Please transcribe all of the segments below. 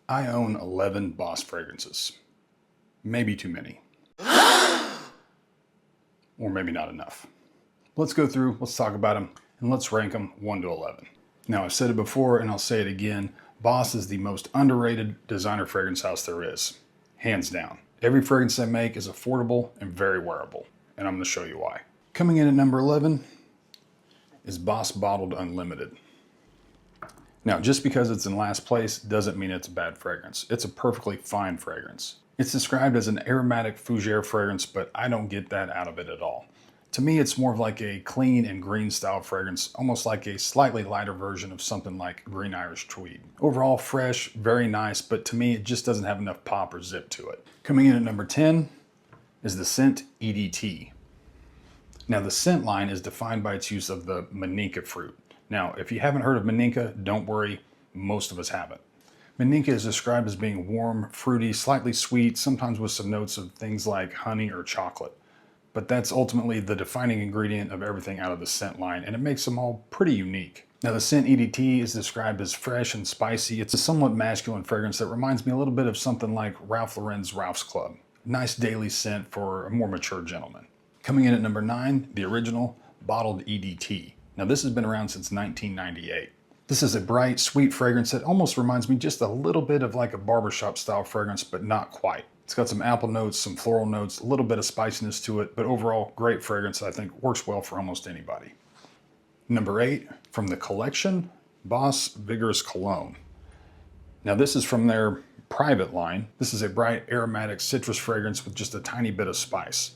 I own 11 Boss fragrances. Maybe too many. Or maybe not enough. Let's go through, let's talk about them, and let's rank them 1 to 11. Now, I've said it before and I'll say it again, Boss is the most underrated designer fragrance house there is. Hands down. Every fragrance they make is affordable and very wearable, and I'm going to show you why. Coming in at number 11 is Boss Bottled Unlimited. Now, just because it's in last place doesn't mean it's a bad fragrance. It's a perfectly fine fragrance. It's described as an aromatic fougere fragrance, but I don't get that out of it at all. To me, it's more of like a clean and green style fragrance, almost like a slightly lighter version of something like Green Irish Tweed. Overall fresh, very nice, but to me, it just doesn't have enough pop or zip to it. Coming in at number 10 is the Scent EDT. Now, the scent line is defined by its use of the Maninka fruit. Now, if you haven't heard of Maninka, don't worry, most of us haven't. Maninka is described as being warm, fruity, slightly sweet, sometimes with some notes of things like honey or chocolate. But that's ultimately the defining ingredient of everything out of the scent line, and it makes them all pretty unique. Now, the Scent EDT is described as fresh and spicy. It's a somewhat masculine fragrance that reminds me a little bit of something like Ralph Lauren's Ralph's Club. Nice daily scent for a more mature gentleman. Coming in at number 9, the original Bottled EDT. Now, this has been around since 1998. This is a bright, sweet fragrance that almost reminds me just a little bit of like a barbershop style fragrance, but not quite. It's got some apple notes, some floral notes, a little bit of spiciness to it, but overall, great fragrance that I think works well for almost anybody. Number 8, from the collection, Boss Vigorous Cologne. Now, this is from their private line. This is a bright, aromatic citrus fragrance with just a tiny bit of spice.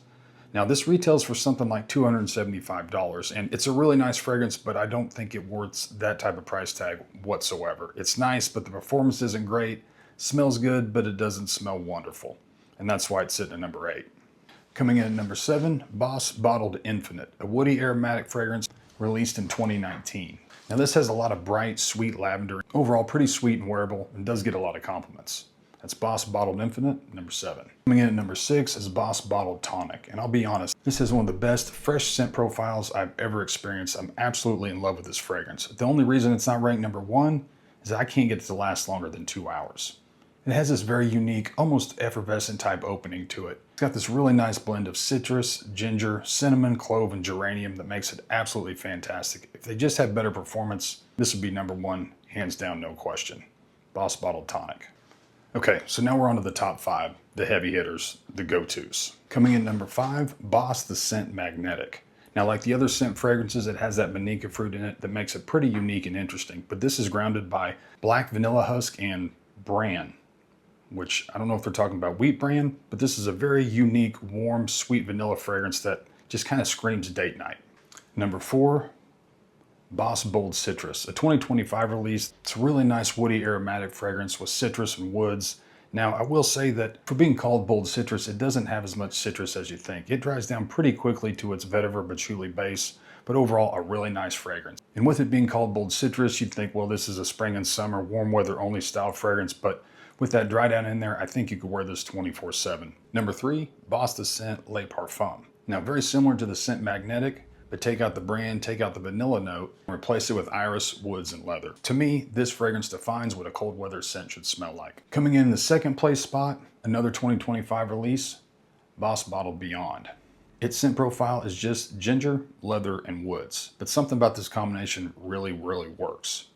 Now, this retails for something like $275, and it's a really nice fragrance, but I don't think it warrants that type of price tag whatsoever. It's nice, but the performance isn't great. Smells good, but it doesn't smell wonderful. And that's why it's sitting at number 8. Coming in at number 7, Boss Bottled Infinite, a woody aromatic fragrance released in 2019. Now, this has a lot of bright, sweet lavender. Overall, pretty sweet and wearable, and does get a lot of compliments. That's Boss Bottled Infinite, number 7. Coming in at number 6 is Boss Bottled Tonic. And I'll be honest, this is one of the best fresh scent profiles I've ever experienced. I'm absolutely in love with this fragrance. The only reason it's not ranked number 1 is that I can't get it to last longer than 2 hours. It has this very unique, almost effervescent type opening to it. It's got this really nice blend of citrus, ginger, cinnamon, clove, and geranium that makes it absolutely fantastic. If they just had better performance, this would be number 1, hands down, no question. Boss Bottled Tonic. Okay, so now we're on to the top 5, the heavy hitters, the go-tos. Coming in number 5, Boss the Scent Magnetic. Now, like the other scent fragrances, it has that Maninka fruit in it that makes it pretty unique and interesting, but this is grounded by black vanilla husk and bran, which I don't know if they're talking about wheat bran, but this is a very unique, warm, sweet vanilla fragrance that just kind of screams date night. Number 4, Boss Bold Citrus, a 2025 release. It's a really nice woody aromatic fragrance with citrus and woods. Now, I will say that for being called bold citrus, it doesn't have as much citrus as you think. It dries down pretty quickly to its vetiver patchouli base, but overall a really nice fragrance. And with it being called bold citrus, you'd think, well, this is a spring and summer warm weather only style fragrance, but with that dry down in there, I think you could wear this 24/7. Number 3, Boss the Scent Le Parfum. Now, very similar to the Scent Magnetic, but take out the brand, take out the vanilla note, and replace it with iris, woods, and leather. To me, this fragrance defines what a cold weather scent should smell like. Coming in the second place spot, another 2025 release, Boss Bottled Beyond. Its scent profile is just ginger, leather, and woods, but something about this combination really, really works.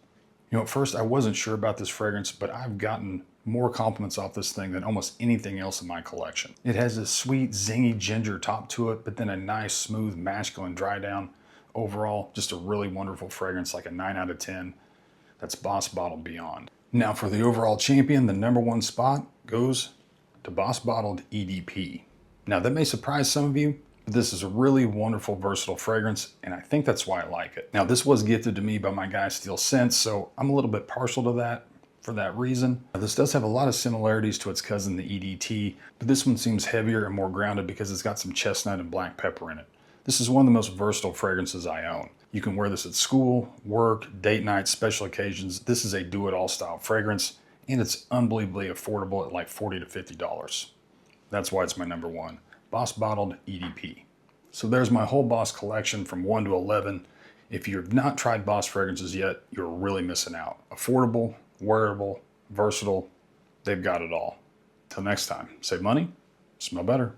You know, at first I wasn't sure about this fragrance, but I've gotten more compliments off this thing than almost anything else in my collection. It has a sweet, zingy ginger top to it, but then a nice, smooth, masculine dry down. Overall, just a really wonderful fragrance, like a 9 out of 10. That's Boss Bottled Beyond. Now for the overall champion, the number 1 spot goes to Boss Bottled EDP. Now that may surprise some of you, but this is a really wonderful, versatile fragrance, and I think that's why I like it. Now, this was gifted to me by my guy Steel Scents, so I'm a little bit partial to that for that reason. Now, this does have a lot of similarities to its cousin, the EDT, but this one seems heavier and more grounded because it's got some chestnut and black pepper in it. This is one of the most versatile fragrances I own. You can wear this at school, work, date night, special occasions. This is a do-it-all style fragrance, and it's unbelievably affordable at like $40 to $50. That's why it's my number 1. Boss Bottled EDP. So there's my whole Boss collection from 1 to 11. If you've not tried Boss fragrances yet, you're really missing out. Affordable, wearable, versatile, They've got it all. Till next time, save money, smell better.